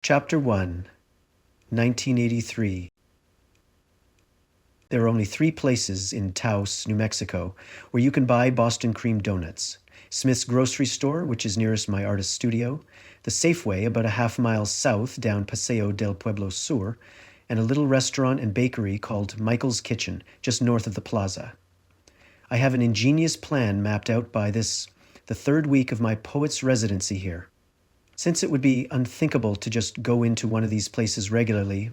Chapter 1, 1983. There are only 3 places in Taos, New Mexico, where you can buy Boston cream donuts. Smith's grocery store, which is nearest my artist studio, the Safeway about a half-mile south down Paseo del Pueblo Sur, and a little restaurant and bakery called Michael's Kitchen, just north of the plaza. I have an ingenious plan mapped out by the 3rd week of my poet's residency here. Since it would be unthinkable to just go into one of these places regularly,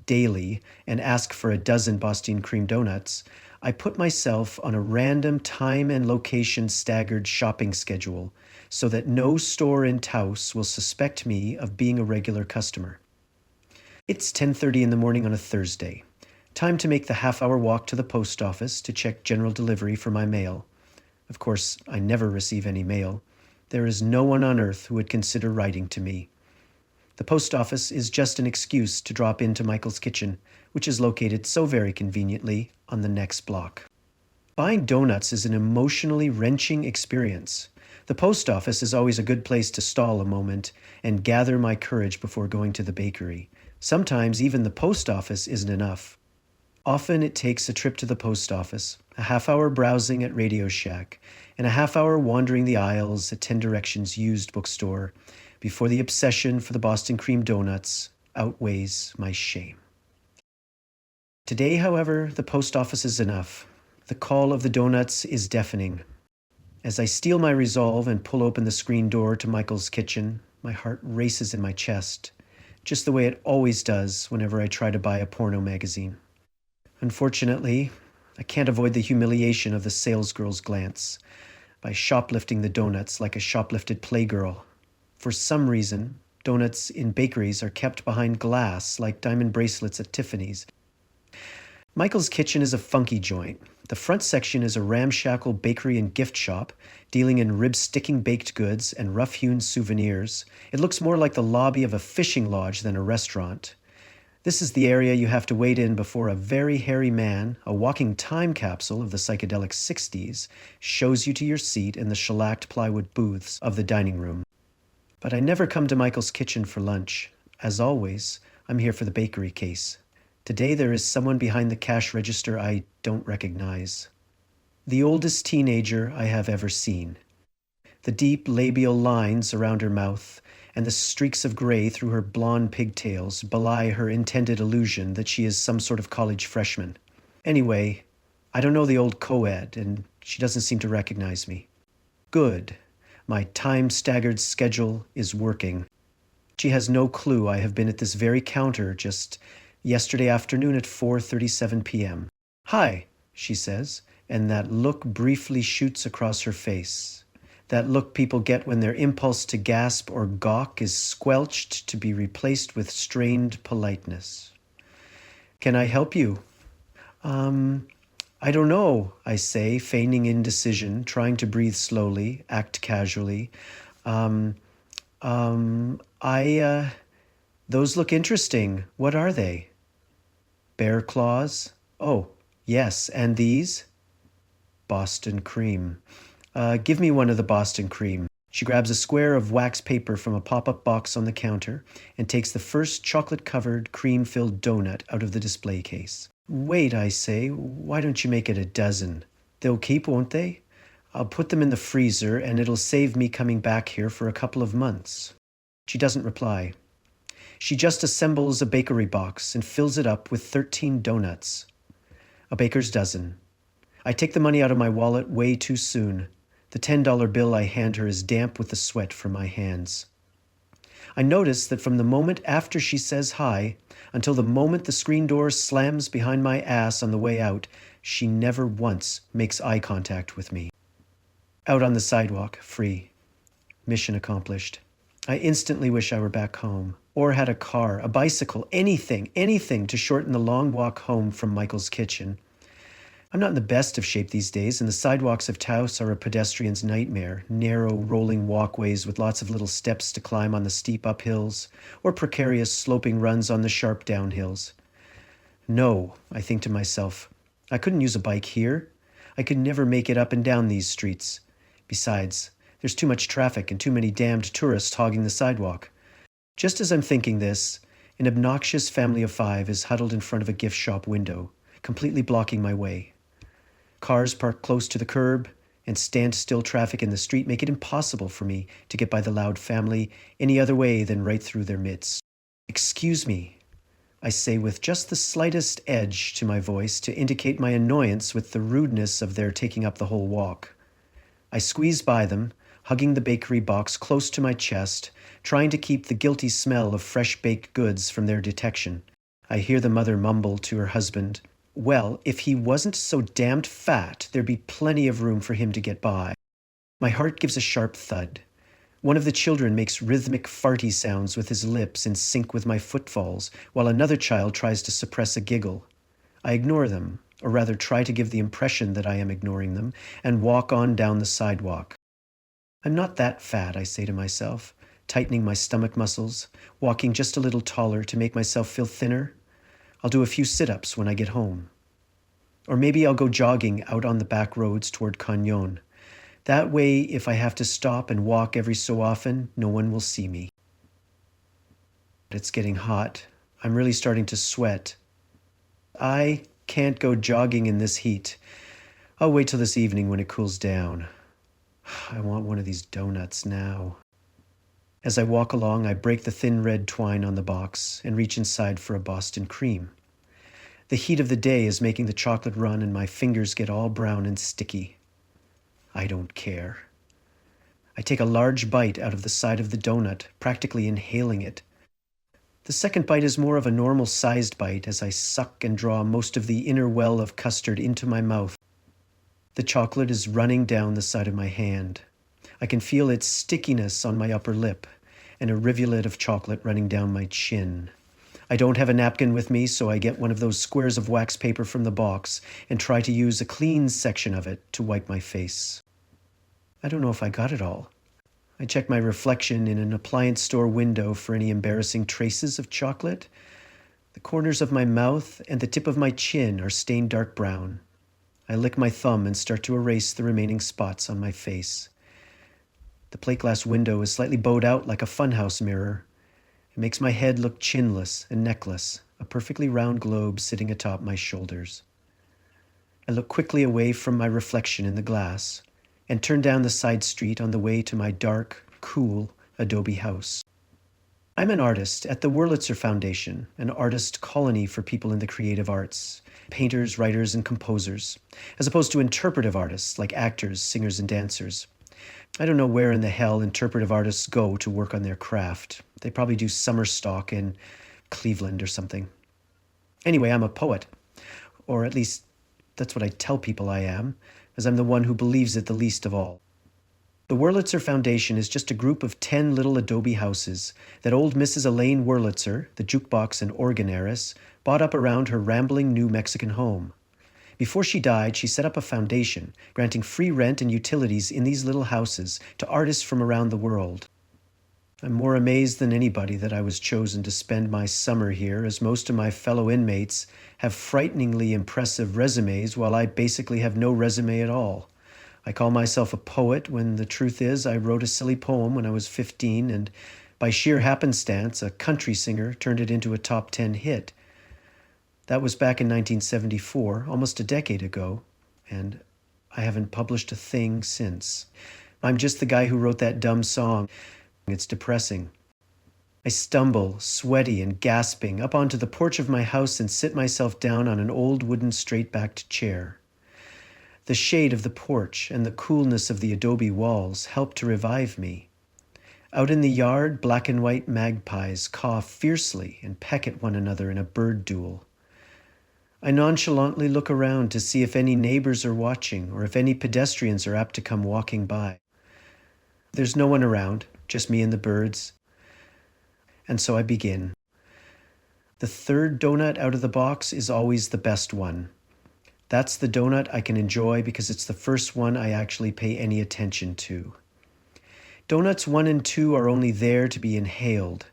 daily, and ask for a dozen Boston cream donuts, I put myself on a random time and location staggered shopping schedule so that no store in Taos will suspect me of being a regular customer. It's 10:30 in the morning on a Thursday. Time to make the half-hour walk to the post office to check general delivery for my mail. Of course, I never receive any mail. There is no one on earth who would consider writing to me. The post office is just an excuse to drop into Michael's Kitchen, which is located so very conveniently on the next block. Buying donuts is an emotionally wrenching experience. The post office is always a good place to stall a moment and gather my courage before going to the bakery. Sometimes even the post office isn't enough. Often it takes a trip to the post office, a half-hour browsing at Radio Shack, and a half-hour wandering the aisles at 10 Directions used bookstore before the obsession for the Boston cream donuts outweighs my shame. Today, however, the post office is enough. The call of the donuts is deafening. As I steel my resolve and pull open the screen door to Michael's Kitchen, my heart races in my chest, just the way it always does whenever I try to buy a porno magazine. Unfortunately, I can't avoid the humiliation of the salesgirl's glance by shoplifting the donuts like a shoplifted playgirl. For some reason, donuts in bakeries are kept behind glass like diamond bracelets at Tiffany's. Michael's Kitchen is a funky joint. The front section is a ramshackle bakery and gift shop, dealing in rib-sticking baked goods and rough-hewn souvenirs. It looks more like the lobby of a fishing lodge than a restaurant. This is the area you have to wait in before a very hairy man, a walking time capsule of the psychedelic 60s, shows you to your seat in the shellacked plywood booths of the dining room. But I never come to Michael's Kitchen for lunch. As always, I'm here for the bakery case. Today there is someone behind the cash register I don't recognize. The oldest teenager I have ever seen. The deep labial lines around her mouth and the streaks of gray through her blonde pigtails belie her intended illusion that she is some sort of college freshman. Anyway, I don't know the old co-ed, and she doesn't seem to recognize me. Good. My time-staggered schedule is working. She has no clue I have been at this very counter just yesterday afternoon at 4:37 p.m. "Hi," she says, and that look briefly shoots across her face. That look people get when their impulse to gasp or gawk is squelched to be replaced with strained politeness. "Can I help you?" I don't know," I say, feigning indecision, trying to breathe slowly, act casually. Those look interesting. What are they?" "Bear claws?" "Oh, yes, and these?" "Boston cream." Give me one of the Boston cream." She grabs a square of wax paper from a pop-up box on the counter and takes the first chocolate-covered, cream-filled donut out of the display case. "Wait," I say, "why don't you make it a dozen? They'll keep, won't they? I'll put them in the freezer and it'll save me coming back here for a couple of months." She doesn't reply. She just assembles a bakery box and fills it up with 13 donuts. A baker's dozen. I take the money out of my wallet way too soon. The $10 bill I hand her is damp with the sweat from my hands. I notice that from the moment after she says hi until the moment the screen door slams behind my ass on the way out, she never once makes eye contact with me. Out on the sidewalk, free. Mission accomplished. I instantly wish I were back home, or had a car, a bicycle, anything to shorten the long walk home from Michael's Kitchen. I'm not in the best of shape these days, and the sidewalks of Taos are a pedestrian's nightmare, narrow, rolling walkways with lots of little steps to climb on the steep uphills, or precarious sloping runs on the sharp downhills. No, I think to myself, I couldn't use a bike here. I could never make it up and down these streets. Besides, there's too much traffic and too many damned tourists hogging the sidewalk. Just as I'm thinking this, an obnoxious family of 5 is huddled in front of a gift shop window, completely blocking my way. Cars parked close to the curb, and standstill traffic in the street make it impossible for me to get by the loud family any other way than right through their midst. "Excuse me," I say with just the slightest edge to my voice to indicate my annoyance with the rudeness of their taking up the whole walk. I squeeze by them, hugging the bakery box close to my chest, trying to keep the guilty smell of fresh baked goods from their detection. I hear the mother mumble to her husband, "Well, if he wasn't so damned fat, there'd be plenty of room for him to get by." My heart gives a sharp thud. One of the children makes rhythmic farty sounds with his lips in sync with my footfalls, while another child tries to suppress a giggle. I ignore them, or rather try to give the impression that I am ignoring them, and walk on down the sidewalk. "I'm not that fat," I say to myself, tightening my stomach muscles, walking just a little taller to make myself feel thinner. I'll do a few sit-ups when I get home. Or maybe I'll go jogging out on the back roads toward Canyon. That way, if I have to stop and walk every so often, no one will see me. It's getting hot. I'm really starting to sweat. I can't go jogging in this heat. I'll wait till this evening when it cools down. I want one of these donuts now. As I walk along, I break the thin red twine on the box and reach inside for a Boston cream. The heat of the day is making the chocolate run and my fingers get all brown and sticky. I don't care. I take a large bite out of the side of the donut, practically inhaling it. The second bite is more of a normal-sized bite as I suck and draw most of the inner well of custard into my mouth. The chocolate is running down the side of my hand. I can feel its stickiness on my upper lip and a rivulet of chocolate running down my chin. I don't have a napkin with me, so I get one of those squares of wax paper from the box and try to use a clean section of it to wipe my face. I don't know if I got it all. I check my reflection in an appliance store window for any embarrassing traces of chocolate. The corners of my mouth and the tip of my chin are stained dark brown. I lick my thumb and start to erase the remaining spots on my face. The plate glass window is slightly bowed out like a funhouse mirror. It makes my head look chinless and neckless, a perfectly round globe sitting atop my shoulders. I look quickly away from my reflection in the glass and turn down the side street on the way to my dark, cool adobe house. I'm an artist at the Wurlitzer Foundation, an artist colony for people in the creative arts, painters, writers, and composers, as opposed to interpretive artists like actors, singers, and dancers. I don't know where in the hell interpretive artists go to work on their craft. They probably do summer stock in Cleveland or something. Anyway, I'm a poet, or at least that's what I tell people I am, as I'm the one who believes it the least of all. The Wurlitzer Foundation is just a group of 10 little adobe houses that old Mrs. Elaine Wurlitzer, the jukebox and organ heiress, bought up around her rambling New Mexican home. Before she died, she set up a foundation, granting free rent and utilities in these little houses to artists from around the world. I'm more amazed than anybody that I was chosen to spend my summer here, as most of my fellow inmates have frighteningly impressive resumes, while I basically have no resume at all. I call myself a poet when the truth is I wrote a silly poem when I was 15, and by sheer happenstance, a country singer turned it into a top 10 hit. That was back in 1974, almost a decade ago, and I haven't published a thing since. I'm just the guy who wrote that dumb song. It's depressing. I stumble, sweaty and gasping, up onto the porch of my house and sit myself down on an old wooden straight-backed chair. The shade of the porch and the coolness of the adobe walls help to revive me. Out in the yard, black and white magpies caw fiercely and peck at one another in a bird duel. I nonchalantly look around to see if any neighbors are watching or if any pedestrians are apt to come walking by. There's no one around, just me and the birds. And so I begin. The third donut out of the box is always the best one. That's the donut I can enjoy because it's the first one I actually pay any attention to. Donuts 1 and 2 are only there to be inhaled,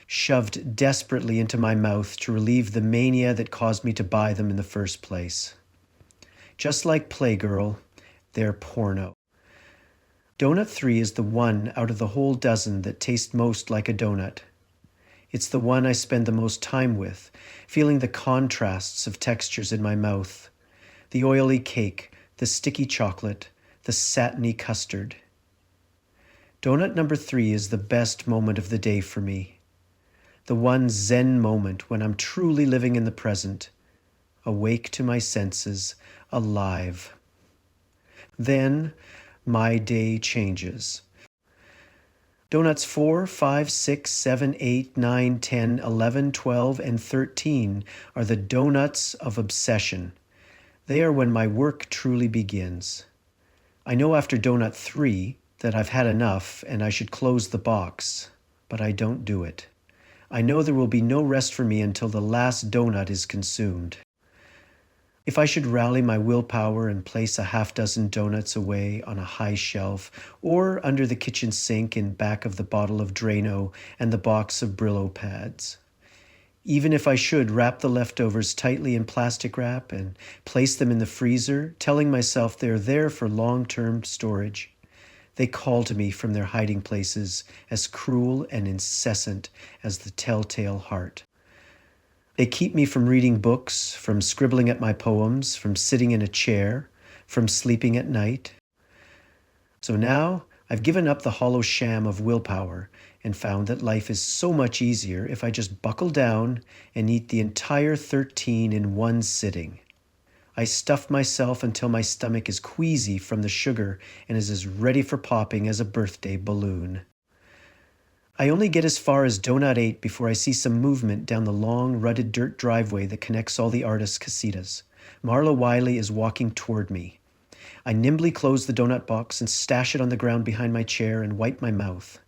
shoved desperately into my mouth to relieve the mania that caused me to buy them in the first place. Just like Playgirl, they're porno. Donut 3 is the one out of the whole dozen that tastes most like a donut. It's the one I spend the most time with, feeling the contrasts of textures in my mouth. The oily cake, the sticky chocolate, the satiny custard. Donut number 3 is the best moment of the day for me. The one zen moment when I'm truly living in the present, awake to my senses, alive. Then my day changes. Donuts 4, 5, 6, 7, 8, 9, 10, 11, 12, and 13 are the donuts of obsession. They are when my work truly begins. I know after donut 3 that I've had enough and I should close the box, but I don't do it. I know there will be no rest for me until the last donut is consumed. If I should rally my willpower and place a half-dozen donuts away on a high shelf or under the kitchen sink in back of the bottle of Drano and the box of Brillo pads. Even if I should wrap the leftovers tightly in plastic wrap and place them in the freezer, telling myself they're there for long-term storage, they call to me from their hiding places as cruel and incessant as the telltale heart. They keep me from reading books, from scribbling at my poems, from sitting in a chair, from sleeping at night. So now I've given up the hollow sham of willpower and found that life is so much easier if I just buckle down and eat the entire 13 in one sitting. I stuff myself until my stomach is queasy from the sugar and is as ready for popping as a birthday balloon. I only get as far as Donut 8 before I see some movement down the long, rutted dirt driveway that connects all the artists' casitas. Marla Wiley is walking toward me. I nimbly close the donut box and stash it on the ground behind my chair and wipe my mouth.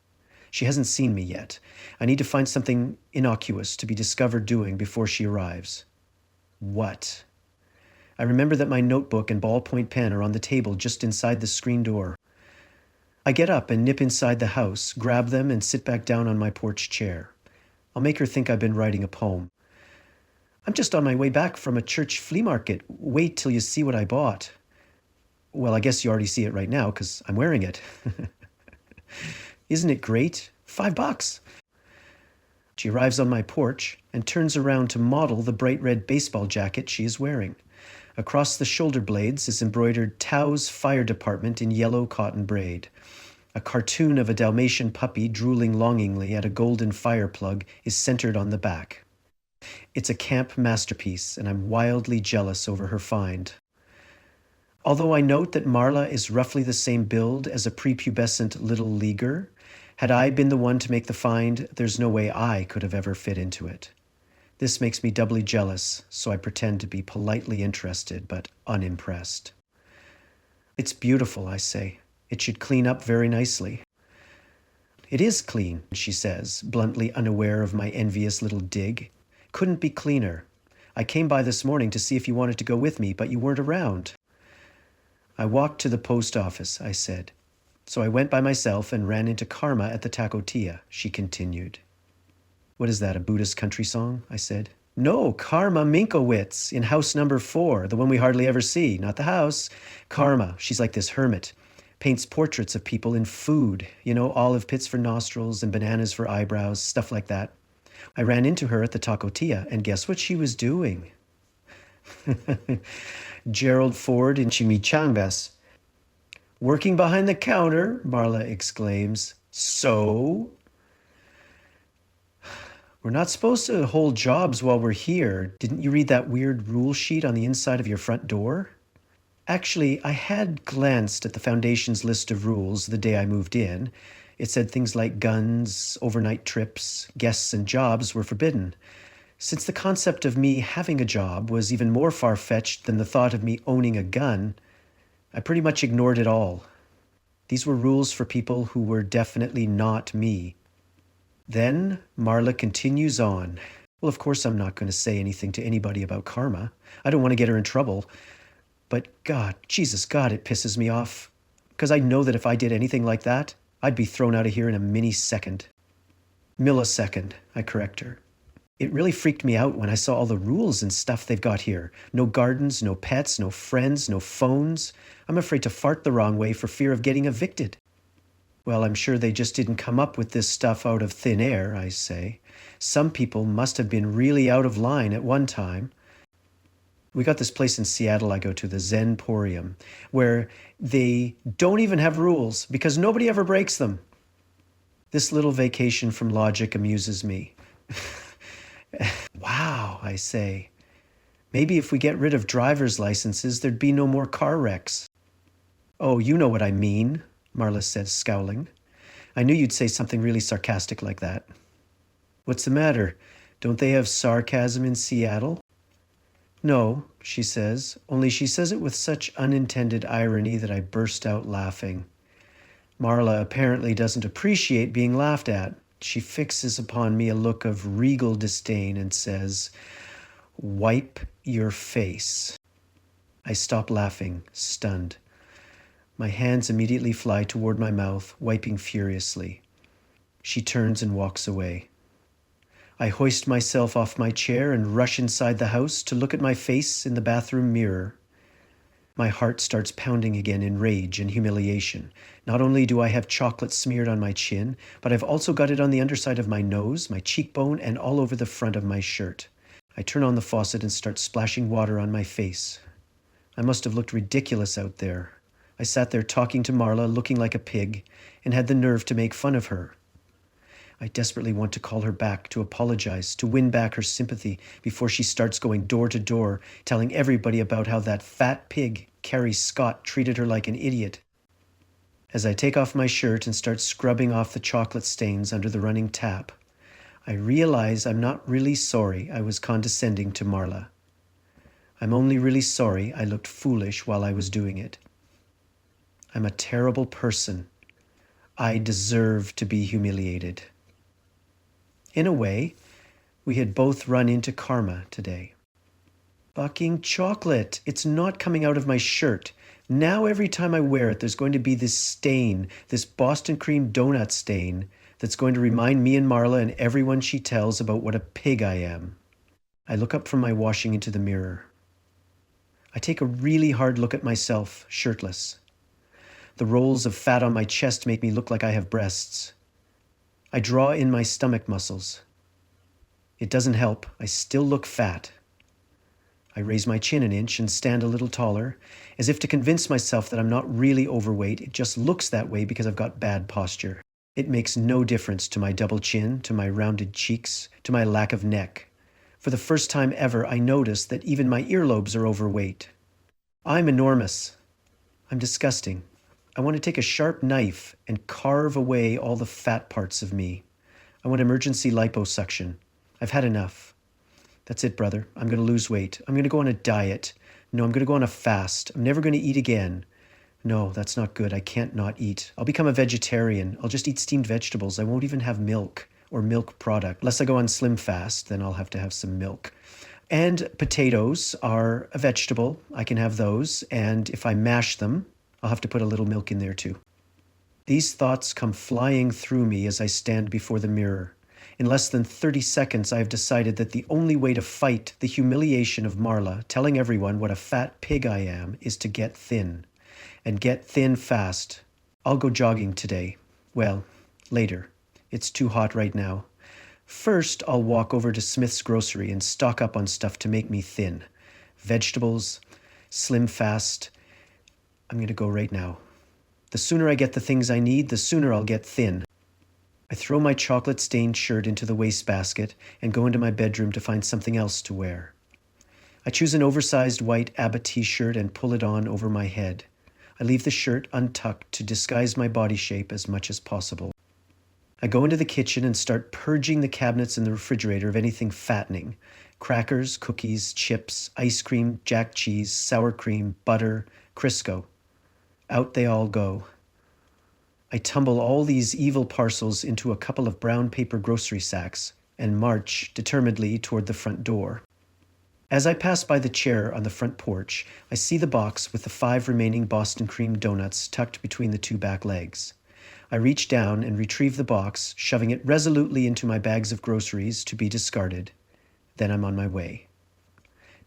She hasn't seen me yet. I need to find something innocuous to be discovered doing before she arrives. What? I remember that my notebook and ballpoint pen are on the table just inside the screen door. I get up and nip inside the house, grab them, and sit back down on my porch chair. I'll make her think I've been writing a poem. I'm just on my way back from a church flea market. Wait till you see what I bought. Well, I guess you already see it right now because I'm wearing it. Isn't it great? $5. She arrives on my porch and turns around to model the bright red baseball jacket she is wearing. Across the shoulder blades is embroidered Tao's Fire Department in yellow cotton braid. A cartoon of a Dalmatian puppy drooling longingly at a golden fire plug is centered on the back. It's a camp masterpiece, and I'm wildly jealous over her find. Although I note that Marla is roughly the same build as a prepubescent little leaguer, had I been the one to make the find, there's no way I could have ever fit into it. This makes me doubly jealous, so I pretend to be politely interested but unimpressed. It's beautiful, I say. It should clean up very nicely. It is clean, she says, bluntly unaware of my envious little dig. Couldn't be cleaner. I came by this morning to see if you wanted to go with me, but you weren't around. I walked to the post office, I said. So I went by myself and ran into Karma at the tacotia, she continued. What is that, a Buddhist country song? I said. No, Karma Minkowitz in house number 4, the one we hardly ever see, not the house. Karma, she's like this hermit. Paints portraits of people in food, olive pits for nostrils and bananas for eyebrows, stuff like that. I ran into her at the tacotia, and guess what she was doing? Gerald Ford in chimichangas. Working behind the counter, Marla exclaims. So? We're not supposed to hold jobs while we're here. Didn't you read that weird rule sheet on the inside of your front door? Actually, I had glanced at the foundation's list of rules the day I moved in. It said things like guns, overnight trips, guests, and jobs were forbidden. Since the concept of me having a job was even more far-fetched than the thought of me owning a gun, I pretty much ignored it all. These were rules for people who were definitely not me. Then Marla continues on. Well, of course I'm not going to say anything to anybody about Karma. I don't want to get her in trouble. But God, Jesus God, it pisses me off. Because I know that if I did anything like that, I'd be thrown out of here in a millisecond, I correct her. It really freaked me out when I saw all the rules and stuff they've got here. No gardens, no pets, no friends, no phones. I'm afraid to fart the wrong way for fear of getting evicted. Well, I'm sure they just didn't come up with this stuff out of thin air, I say. Some people must have been really out of line at one time. We got this place in Seattle I go to, the Zenporium, where they don't even have rules because nobody ever breaks them. This little vacation from logic amuses me. Wow, I say. Maybe if we get rid of driver's licenses, there'd be no more car wrecks. Oh, you know what I mean, Marla says, scowling. I knew you'd say something really sarcastic like that. What's the matter? Don't they have sarcasm in Seattle? No, she says, only she says it with such unintended irony that I burst out laughing. Marla apparently doesn't appreciate being laughed at. She fixes upon me a look of regal disdain and says, "Wipe your face." I stop laughing, stunned. My hands immediately fly toward my mouth, wiping furiously. She turns and walks away. I hoist myself off my chair and rush inside the house to look at my face in the bathroom mirror. My heart starts pounding again in rage and humiliation. Not only do I have chocolate smeared on my chin, but I've also got it on the underside of my nose, my cheekbone, and all over the front of my shirt. I turn on the faucet and start splashing water on my face. I must have looked ridiculous out there. I sat there talking to Marla, looking like a pig, and had the nerve to make fun of her. I desperately want to call her back, to apologize, to win back her sympathy before she starts going door to door, telling everybody about how that fat pig, Carrie Scott, treated her like an idiot. As I take off my shirt and start scrubbing off the chocolate stains under the running tap, I realize I'm not really sorry I was condescending to Marla. I'm only really sorry I looked foolish while I was doing it. I'm a terrible person. I deserve to be humiliated. In a way, we had both run into karma today. Fucking chocolate! It's not coming out of my shirt. Now every time I wear it, there's going to be this stain, this Boston cream donut stain, that's going to remind me and Marla and everyone she tells about what a pig I am. I look up from my washing into the mirror. I take a really hard look at myself, shirtless. The rolls of fat on my chest make me look like I have breasts. I draw in my stomach muscles. It doesn't help. I still look fat. I raise my chin an inch and stand a little taller, as if to convince myself that I'm not really overweight. It just looks that way because I've got bad posture. It makes no difference to my double chin, to my rounded cheeks, to my lack of neck. For the first time ever, I notice that even my earlobes are overweight. I'm enormous. I'm disgusting. I want to take a sharp knife and carve away all the fat parts of me. I want emergency liposuction. I've had enough. That's it, brother. I'm going to lose weight. I'm going to go on a diet. No, I'm going to go on a fast. I'm never going to eat again. No, that's not good. I can't not eat. I'll become a vegetarian. I'll just eat steamed vegetables. I won't even have milk or milk product. Unless I go on slim fast, then I'll have to have some milk. And potatoes are a vegetable. I can have those. And if I mash them, I'll have to put a little milk in there too. These thoughts come flying through me as I stand before the mirror. In less than 30 seconds, I have decided that the only way to fight the humiliation of Marla telling everyone what a fat pig I am is to get thin. And get thin fast. I'll go jogging today. Well, later. It's too hot right now. First, I'll walk over to Smith's grocery and stock up on stuff to make me thin. Vegetables, slim fast. I'm going to go right now. The sooner I get the things I need, the sooner I'll get thin. I throw my chocolate-stained shirt into the wastebasket and go into my bedroom to find something else to wear. I choose an oversized white Abbott t-shirt and pull it on over my head. I leave the shirt untucked to disguise my body shape as much as possible. I go into the kitchen and start purging the cabinets in the refrigerator of anything fattening. Crackers, cookies, chips, ice cream, jack cheese, sour cream, butter, Crisco. Out they all go. I tumble all these evil parcels into a couple of brown paper grocery sacks and march determinedly toward the front door. As I pass by the chair on the front porch, I see the box with the 5 remaining Boston cream donuts tucked between the 2 back legs. I reach down and retrieve the box, shoving it resolutely into my bags of groceries to be discarded. Then I'm on my way.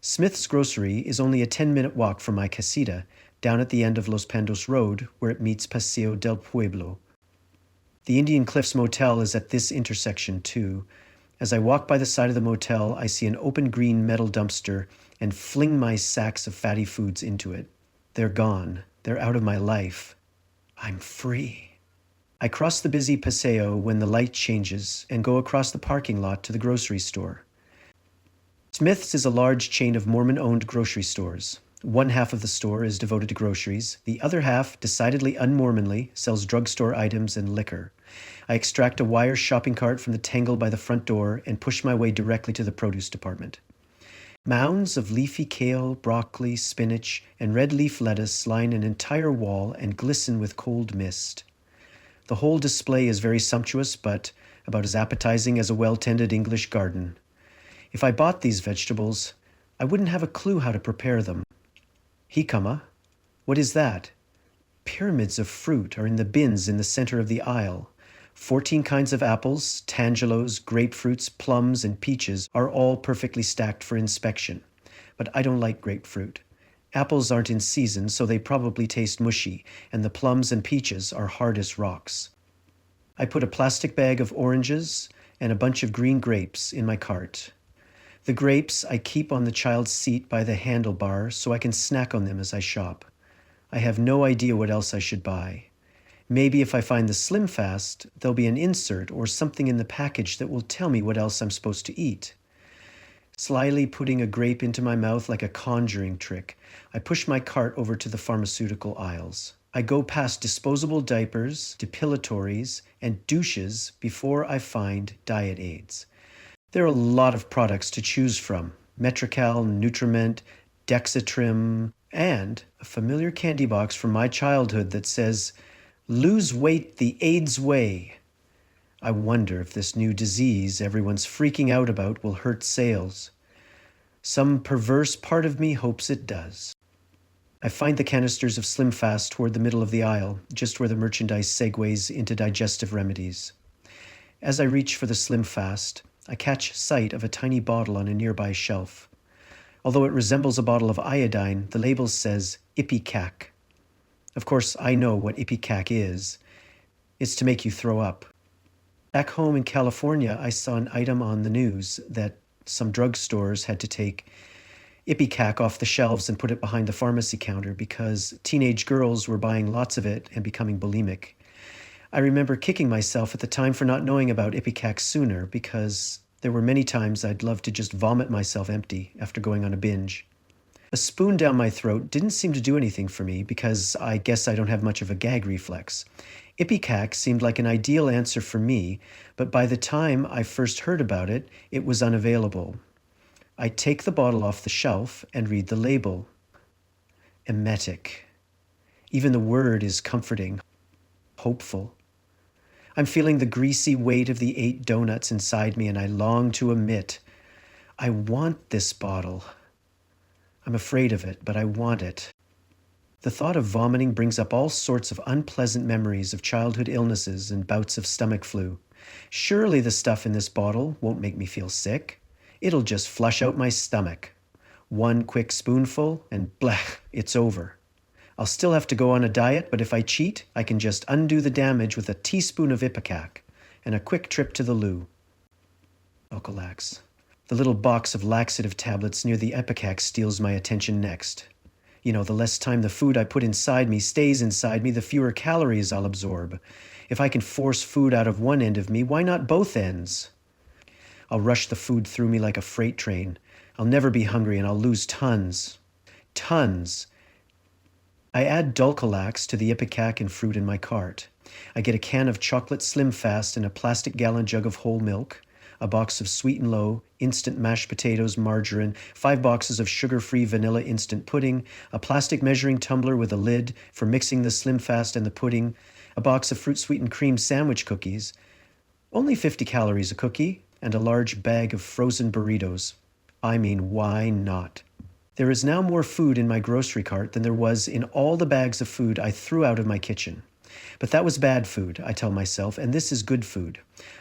Smith's Grocery is only a 10-minute walk from my casita, down at the end of Los Pandos Road, where it meets Paseo del Pueblo. The Indian Cliffs Motel is at this intersection too. As I walk by the side of the motel, I see an open green metal dumpster and fling my sacks of fatty foods into it. They're gone. They're out of my life. I'm free. I cross the busy Paseo when the light changes and go across the parking lot to the grocery store. Smith's is a large chain of Mormon-owned grocery stores. One half of the store is devoted to groceries. The other half, decidedly un-Mormonly, sells drugstore items and liquor. I extract a wire shopping cart from the tangle by the front door and push my way directly to the produce department. Mounds of leafy kale, broccoli, spinach, and red leaf lettuce line an entire wall and glisten with cold mist. The whole display is very sumptuous, but about as appetizing as a well-tended English garden. If I bought these vegetables, I wouldn't have a clue how to prepare them. Jicama? What is that? Pyramids of fruit are in the bins in the center of the aisle. 14 kinds of apples, tangelos, grapefruits, plums, and peaches are all perfectly stacked for inspection. But I don't like grapefruit. Apples aren't in season, so they probably taste mushy, and the plums and peaches are hard as rocks. I put a plastic bag of oranges and a bunch of green grapes in my cart. The grapes I keep on the child's seat by the handlebar so I can snack on them as I shop. I have no idea what else I should buy. Maybe if I find the Slim Fast, there'll be an insert or something in the package that will tell me what else I'm supposed to eat. Slyly putting a grape into my mouth like a conjuring trick, I push my cart over to the pharmaceutical aisles. I go past disposable diapers, depilatories, and douches before I find diet aids. There are a lot of products to choose from: Metrical, Nutriment, Dexatrim, and a familiar candy box from my childhood that says, "Lose weight the AIDS way." I wonder if this new disease everyone's freaking out about will hurt sales. Some perverse part of me hopes it does. I find the canisters of Slim Fast toward the middle of the aisle, just where the merchandise segues into digestive remedies. As I reach for the Slim Fast, I catch sight of a tiny bottle on a nearby shelf. Although it resembles a bottle of iodine, the label says Ipecac. Of course, I know what Ipecac is. It's to make you throw up. Back home in California, I saw an item on the news that some drugstores had to take Ipecac off the shelves and put it behind the pharmacy counter because teenage girls were buying lots of it and becoming bulimic. I remember kicking myself at the time for not knowing about Ipecac sooner, because there were many times I'd love to just vomit myself empty after going on a binge. A spoon down my throat didn't seem to do anything for me because I guess I don't have much of a gag reflex. Ipecac seemed like an ideal answer for me, but by the time I first heard about it, it was unavailable. I take the bottle off the shelf and read the label. Emetic. Even the word is comforting, hopeful. I'm feeling the greasy weight of the 8 donuts inside me, and I long to emit. I want this bottle. I'm afraid of it, but I want it. The thought of vomiting brings up all sorts of unpleasant memories of childhood illnesses and bouts of stomach flu. Surely the stuff in this bottle won't make me feel sick. It'll just flush out my stomach. One quick spoonful, and blech, it's over. I'll still have to go on a diet, but if I cheat, I can just undo the damage with a teaspoon of Ipecac and a quick trip to the loo. Alkalax. The little box of laxative tablets near the Ipecac steals my attention next. You know, the less time the food I put inside me stays inside me, the fewer calories I'll absorb. If I can force food out of one end of me, why not both ends? I'll rush the food through me like a freight train. I'll never be hungry, and I'll lose tons. Tons. I add Dulcolax to the Ipecac and fruit in my cart. I get a can of chocolate Slim Fast and a plastic gallon jug of whole milk, a box of Sweet and Low, instant mashed potatoes, margarine, 5 boxes of sugar-free vanilla instant pudding, a plastic measuring tumbler with a lid for mixing the Slim Fast and the pudding, a box of fruit sweetened cream sandwich cookies, only 50 calories a cookie, and a large bag of frozen burritos. I mean, why not? There is now more food in my grocery cart than there was in all the bags of food I threw out of my kitchen. But that was bad food, I tell myself, and this is good food.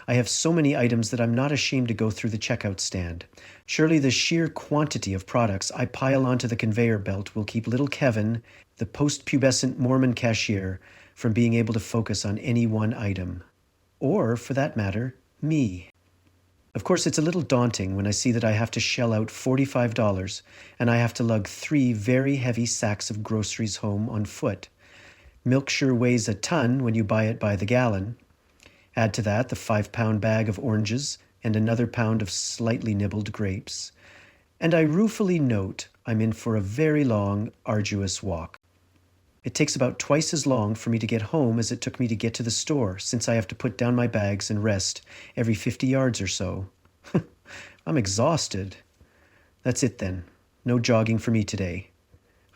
I have so many items that I'm not ashamed to go through the checkout stand. Surely the sheer quantity of products I pile onto the conveyor belt will keep little Kevin, the post-pubescent Mormon cashier, from being able to focus on any one item. or, for that matter, me. Of course, it's a little daunting when I see that I have to shell out $45 and I have to lug 3 very heavy sacks of groceries home on foot. Milk sure weighs a ton when you buy it by the gallon. Add to that the 5-pound bag of oranges and another pound of slightly nibbled grapes. And I ruefully note I'm in for a very long, arduous walk. It takes about twice as long for me to get home as it took me to get to the store, since I have to put down my bags and rest every 50 yards or so. I'm exhausted. That's it then. No jogging for me today.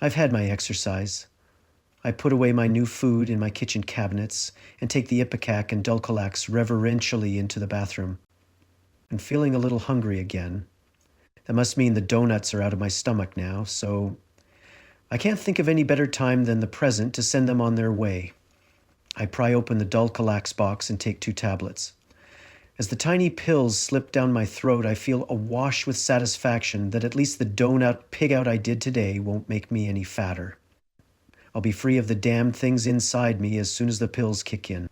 I've had my exercise. I put away my new food in my kitchen cabinets and take the Ipecac and Dulcolax reverentially into the bathroom. I'm feeling a little hungry again. That must mean the donuts are out of my stomach now, so I can't think of any better time than the present to send them on their way. I pry open the Dulcolax box and take 2 tablets. As the tiny pills slip down my throat, I feel awash with satisfaction that at least the donut pig-out I did today won't make me any fatter. I'll be free of the damned things inside me as soon as the pills kick in.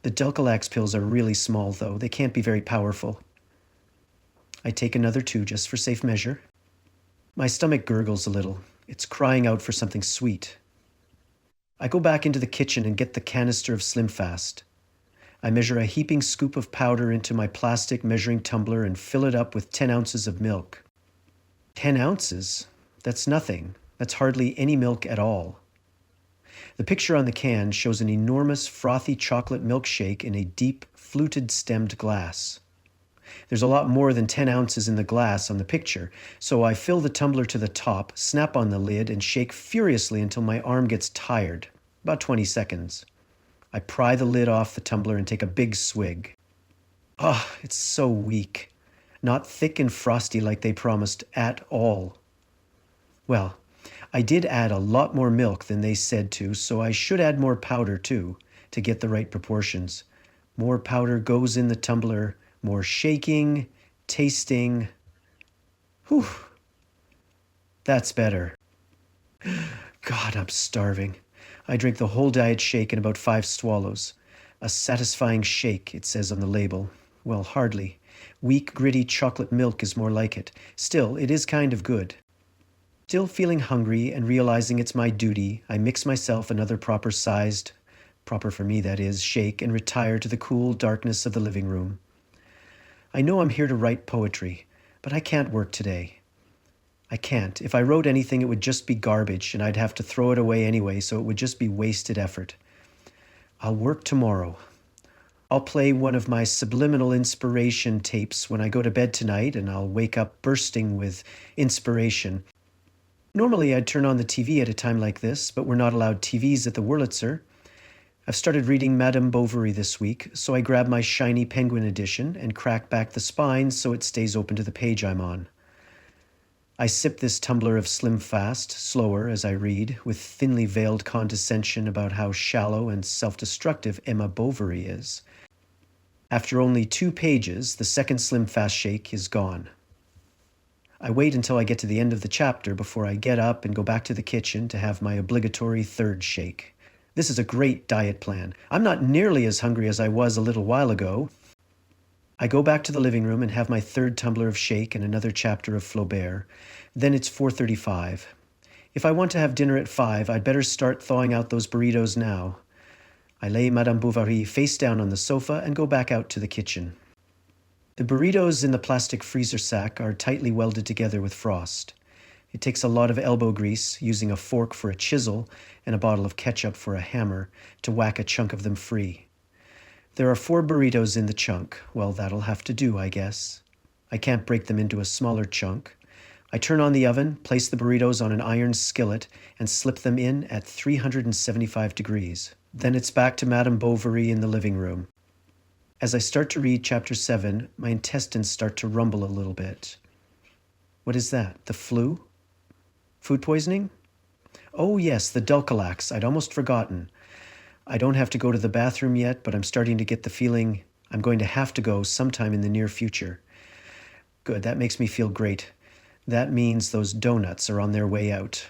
The Dulcolax pills are really small, though. They can't be very powerful. I take another 2 just for safe measure. My stomach gurgles a little. It's crying out for something sweet. I go back into the kitchen and get the canister of Slim Fast. I measure a heaping scoop of powder into my plastic measuring tumbler and fill it up with 10 ounces of milk. 10 ounces? That's nothing. That's hardly any milk at all. The picture on the can shows an enormous frothy chocolate milkshake in a deep, fluted-stemmed glass. There's a lot more than 10 ounces in the glass on the picture, so I fill the tumbler to the top, snap on the lid, and shake furiously until my arm gets tired, about 20 seconds. I pry the lid off the tumbler and take a big swig. It's so weak. Not thick and frosty like they promised at all. Well, I did add a lot more milk than they said to, so I should add more powder too, to get the right proportions. More powder goes in the tumbler, more shaking, tasting. Whew. That's better. God, I'm starving. I drink the whole diet shake in about 5 swallows. A satisfying shake, it says on the label. Well, hardly. Weak, gritty chocolate milk is more like it. Still, it is kind of good. Still feeling hungry and realizing it's my duty, I mix myself another proper-sized, proper for me that is, shake and retire to the cool darkness of the living room. I know I'm here to write poetry, but I can't work today. I can't. If I wrote anything, it would just be garbage, and I'd have to throw it away anyway, so it would just be wasted effort. I'll work tomorrow. I'll play one of my subliminal inspiration tapes when I go to bed tonight, and I'll wake up bursting with inspiration. Normally, I'd turn on the TV at a time like this, but we're not allowed TVs at the Wurlitzer. I've started reading Madame Bovary this week, so I grab my shiny Penguin edition and crack back the spine so it stays open to the page I'm on. I sip this tumbler of Slim Fast, slower as I read, with thinly veiled condescension about how shallow and self-destructive Emma Bovary is. After only 2 pages, the second Slim Fast shake is gone. I wait until I get to the end of the chapter before I get up and go back to the kitchen to have my obligatory 3rd shake. This is a great diet plan. I'm not nearly as hungry as I was a little while ago. I go back to the living room and have my 3rd tumbler of shake and another chapter of Flaubert. Then it's 4:35. If I want to have dinner at 5, I'd better start thawing out those burritos now. I lay Madame Bovary face down on the sofa and go back out to the kitchen. The burritos in the plastic freezer sack are tightly welded together with frost. It takes a lot of elbow grease, using a fork for a chisel and a bottle of ketchup for a hammer, to whack a chunk of them free. There are 4 burritos in the chunk. Well, that'll have to do, I guess. I can't break them into a smaller chunk. I turn on the oven, place the burritos on an iron skillet, and slip them in at 375 degrees. Then it's back to Madame Bovary in the living room. As I start to read Chapter 7, my intestines start to rumble a little bit. What is that? The flu? Food poisoning? Oh yes, the Dulcolax. I'd almost forgotten. I don't have to go to the bathroom yet, but I'm starting to get the feeling I'm going to have to go sometime in the near future. Good, that makes me feel great. That means those donuts are on their way out.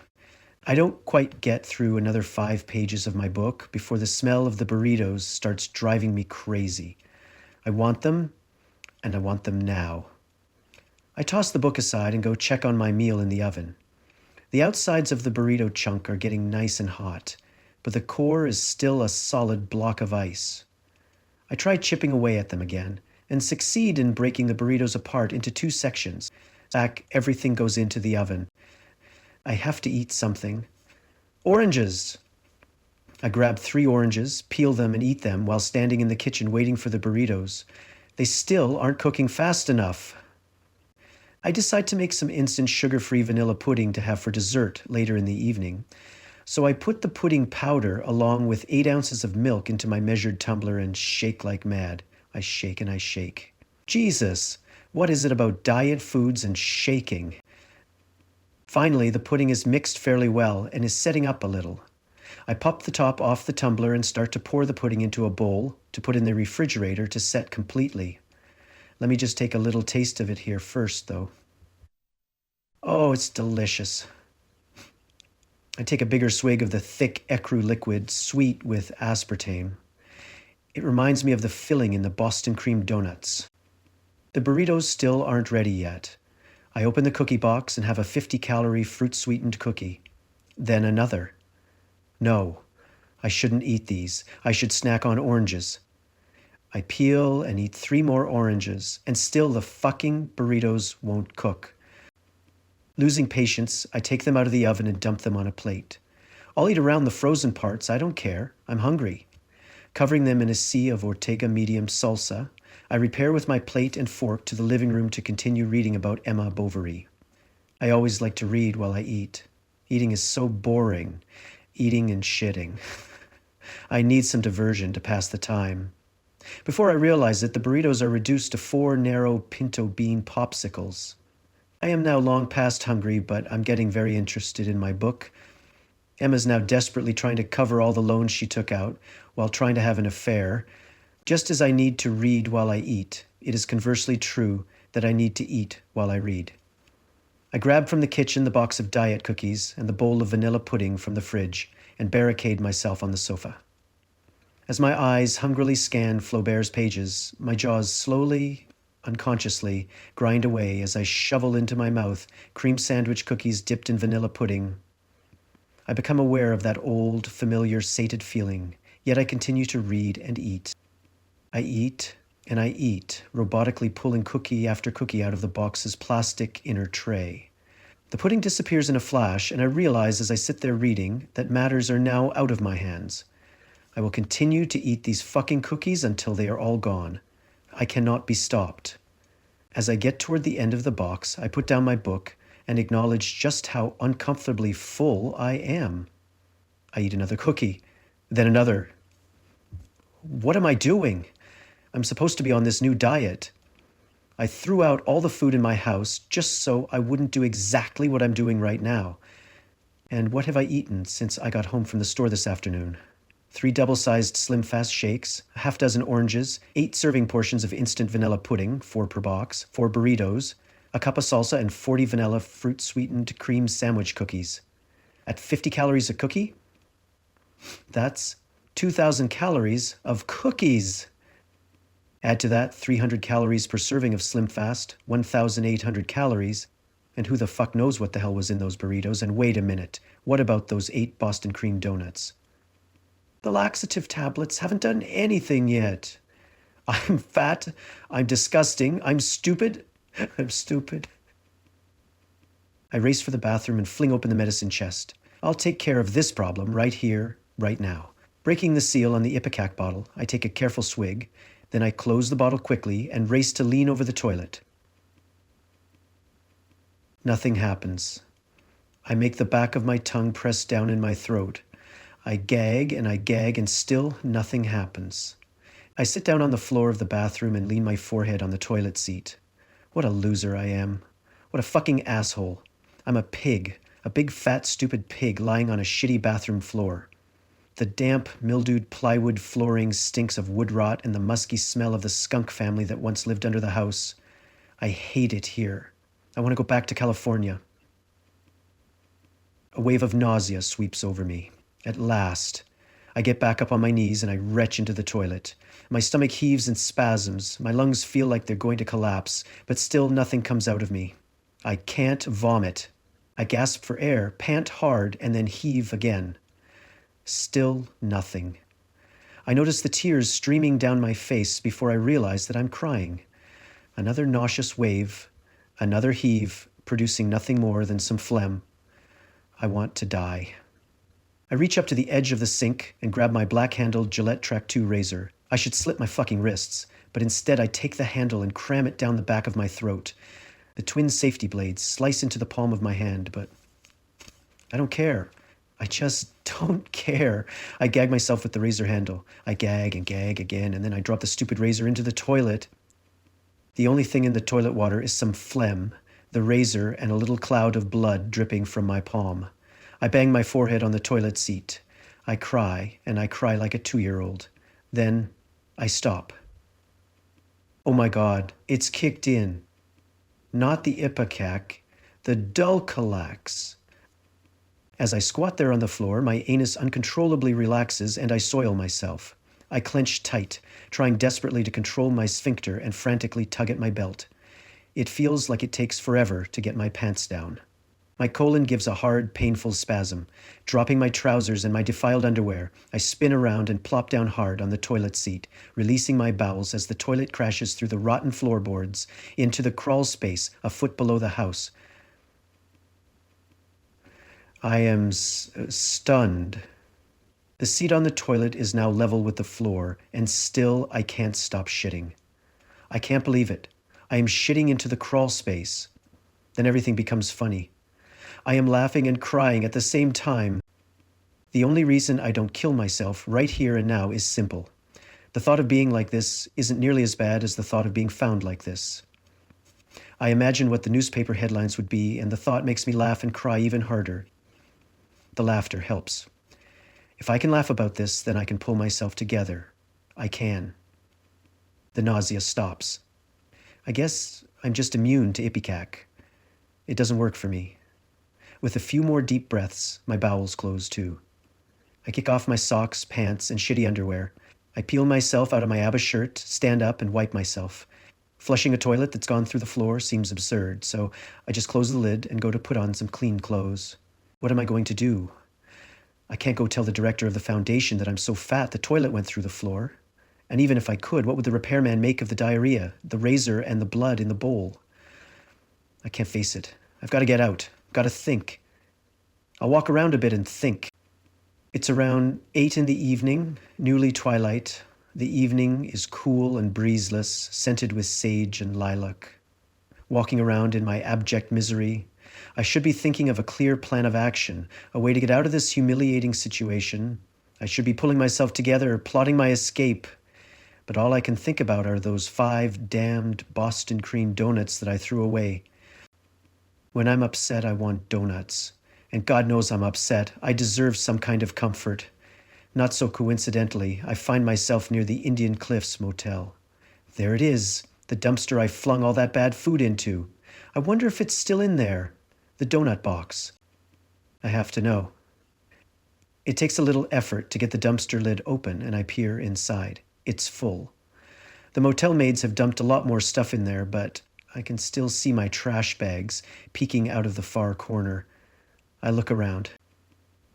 I don't quite get through another 5 pages of my book before the smell of the burritos starts driving me crazy. I want them, and I want them now. I toss the book aside and go check on my meal in the oven. The outsides of the burrito chunk are getting nice and hot, but the core is still a solid block of ice. I try chipping away at them again and succeed in breaking the burritos apart into 2 sections. Back, everything goes into the oven. I have to eat something. Oranges! I grab 3 oranges, peel them, and eat them while standing in the kitchen waiting for the burritos. They still aren't cooking fast enough. I decide to make some instant sugar-free vanilla pudding to have for dessert later in the evening. So I put the pudding powder along with 8 ounces of milk into my measured tumbler and shake like mad. I shake and I shake. Jesus, what is it about diet foods and shaking? Finally, the pudding is mixed fairly well and is setting up a little. I pop the top off the tumbler and start to pour the pudding into a bowl to put in the refrigerator to set completely. Let me just take a little taste of it here first, though. Oh, it's delicious. I take a bigger swig of the thick ecru liquid, sweet with aspartame. It reminds me of the filling in the Boston cream donuts. The burritos still aren't ready yet. I open the cookie box and have a 50-calorie fruit-sweetened cookie. Then another. No, I shouldn't eat these. I should snack on oranges. I peel and eat 3 more oranges, and still the fucking burritos won't cook. Losing patience, I take them out of the oven and dump them on a plate. I'll eat around the frozen parts, I don't care. I'm hungry. Covering them in a sea of Ortega medium salsa, I repair with my plate and fork to the living room to continue reading about Emma Bovary. I always like to read while I eat. Eating is so boring. Eating and shitting. I need some diversion to pass the time. Before I realize it, the burritos are reduced to 4 narrow pinto bean popsicles. I am now long past hungry, but I'm getting very interested in my book. Emma's now desperately trying to cover all the loans she took out while trying to have an affair. Just as I need to read while I eat, it is conversely true that I need to eat while I read. I grab from the kitchen the box of diet cookies and the bowl of vanilla pudding from the fridge and barricade myself on the sofa. As my eyes hungrily scan Flaubert's pages, my jaws slowly, unconsciously, grind away as I shovel into my mouth cream sandwich cookies dipped in vanilla pudding. I become aware of that old, familiar, sated feeling, yet I continue to read and eat. I eat and I eat, robotically pulling cookie after cookie out of the box's plastic inner tray. The pudding disappears in a flash, and I realize as I sit there reading that matters are now out of my hands. I will continue to eat these fucking cookies until they are all gone. I cannot be stopped. As I get toward the end of the box, I put down my book and acknowledge just how uncomfortably full I am. I eat another cookie, then another. What am I doing? I'm supposed to be on this new diet. I threw out all the food in my house just so I wouldn't do exactly what I'm doing right now. And what have I eaten since I got home from the store this afternoon? 3 double-sized Slim Fast shakes, a half dozen oranges, 8 serving portions of instant vanilla pudding, 4 per box, 4 burritos, a cup of salsa, and 40 vanilla fruit-sweetened cream sandwich cookies. At 50 calories a cookie? That's 2,000 calories of cookies. Add to that 300 calories per serving of Slim Fast, 1,800 calories, and who the fuck knows what the hell was in those burritos, and wait a minute, what about those 8 Boston cream donuts? The laxative tablets haven't done anything yet. I'm fat, I'm disgusting, I'm stupid, I'm stupid. I race for the bathroom and fling open the medicine chest. I'll take care of this problem right here, right now. Breaking the seal on the Ipecac bottle, I take a careful swig, then I close the bottle quickly and race to lean over the toilet. Nothing happens. I make the back of my tongue press down in my throat. I gag and still nothing happens. I sit down on the floor of the bathroom and lean my forehead on the toilet seat. What a loser I am. What a fucking asshole. I'm a pig, a big fat stupid pig lying on a shitty bathroom floor. The damp, mildewed plywood flooring stinks of wood rot and the musky smell of the skunk family that once lived under the house. I hate it here. I want to go back to California. A wave of nausea sweeps over me. At last, I get back up on my knees and I retch into the toilet. My stomach heaves in spasms. My lungs feel like they're going to collapse, but still nothing comes out of me. I can't vomit. I gasp for air, pant hard, and then heave again. Still nothing. I notice the tears streaming down my face before I realize that I'm crying. Another nauseous wave, another heave, producing nothing more than some phlegm. I want to die. I reach up to the edge of the sink and grab my black-handled Gillette Track 2 razor. I should slit my fucking wrists, but instead I take the handle and cram it down the back of my throat. The twin safety blades slice into the palm of my hand, but I don't care. I just don't care. I gag myself with the razor handle. I gag and gag again, and then I drop the stupid razor into the toilet. The only thing in the toilet water is some phlegm, the razor, and a little cloud of blood dripping from my palm. I bang my forehead on the toilet seat. I cry, and I cry like a 2-year-old. Then I stop. Oh my God, it's kicked in. Not the ipecac, the dulcolax. As I squat there on the floor, my anus uncontrollably relaxes and I soil myself. I clench tight, trying desperately to control my sphincter and frantically tug at my belt. It feels like it takes forever to get my pants down. My colon gives a hard, painful spasm. Dropping my trousers and my defiled underwear, I spin around and plop down hard on the toilet seat, releasing my bowels as the toilet crashes through the rotten floorboards into the crawl space a foot below the house. I am stunned. The seat on the toilet is now level with the floor, and still I can't stop shitting. I can't believe it. I am shitting into the crawl space. Then everything becomes funny. I am laughing and crying at the same time. The only reason I don't kill myself right here and now is simple. The thought of being like this isn't nearly as bad as the thought of being found like this. I imagine what the newspaper headlines would be, and the thought makes me laugh and cry even harder. The laughter helps. If I can laugh about this, then I can pull myself together. I can. The nausea stops. I guess I'm just immune to ipecac. It doesn't work for me. With a few more deep breaths, my bowels close too. I kick off my socks, pants, and shitty underwear. I peel myself out of my ABBA shirt, stand up, and wipe myself. Flushing a toilet that's gone through the floor seems absurd, so I just close the lid and go to put on some clean clothes. What am I going to do? I can't go tell the director of the foundation that I'm so fat the toilet went through the floor. And even if I could, what would the repairman make of the diarrhea, the razor, and the blood in the bowl? I can't face it. I've got to get out. Got to think. I'll walk around a bit and think. It's around 8 in the evening, newly twilight. The evening is cool and breezeless, scented with sage and lilac. Walking around in my abject misery, I should be thinking of a clear plan of action, a way to get out of this humiliating situation. I should be pulling myself together, plotting my escape. But all I can think about are those 5 damned Boston cream donuts that I threw away. When I'm upset, I want donuts. And God knows I'm upset. I deserve some kind of comfort. Not so coincidentally, I find myself near the Indian Cliffs Motel. There it is, the dumpster I flung all that bad food into. I wonder if it's still in there, the donut box. I have to know. It takes a little effort to get the dumpster lid open, and I peer inside. It's full. The motel maids have dumped a lot more stuff in there, but I can still see my trash bags peeking out of the far corner. I look around.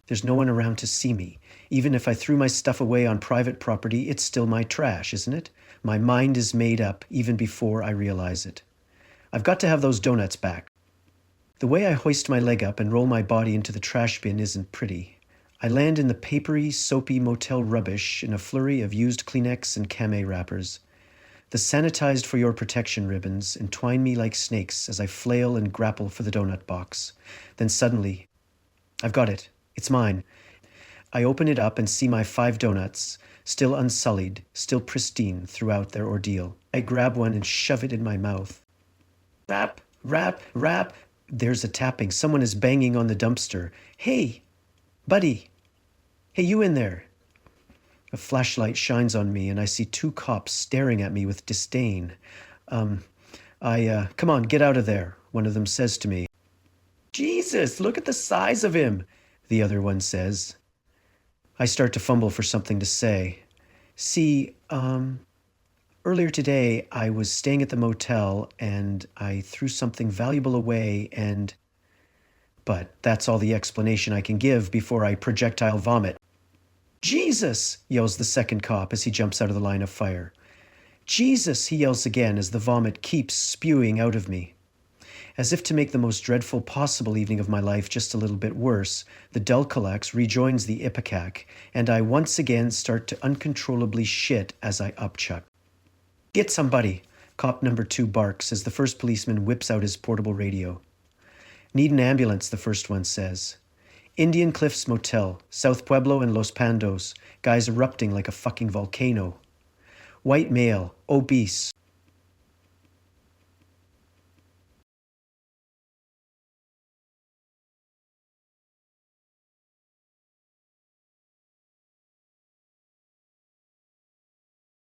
There's no one around to see me. Even if I threw my stuff away on private property, it's still my trash, isn't it? My mind is made up even before I realize it. I've got to have those donuts back. The way I hoist my leg up and roll my body into the trash bin isn't pretty. I land in the papery, soapy motel rubbish in a flurry of used Kleenex and Camé wrappers. The sanitized for your protection ribbons entwine me like snakes as I flail and grapple for the donut box. Then suddenly, I've got it. It's mine. I open it up and see my 5 donuts, still unsullied, still pristine throughout their ordeal. I grab one and shove it in my mouth. Rap, rap, rap. There's a tapping. Someone is banging on the dumpster. Hey, buddy. Hey, you in there. A flashlight shines on me, and I see 2 cops staring at me with disdain. Come on, get out of there, one of them says to me. Jesus, look at the size of him, the other one says. I start to fumble for something to say. See, earlier today I was staying at the motel and I threw something valuable away and... But that's all the explanation I can give before I projectile vomit. Jesus, yells the second cop as he jumps out of the line of fire. Jesus, he yells again as the vomit keeps spewing out of me. As if to make the most dreadful possible evening of my life just a little bit worse, the Dulcolax rejoins the Ipecac, and I once again start to uncontrollably shit as I upchuck. Get somebody, cop number 2 barks as the first policeman whips out his portable radio. Need an ambulance, the first one says. Indian Cliffs Motel, South Pueblo and Los Pandos, guys erupting like a fucking volcano. White male, obese,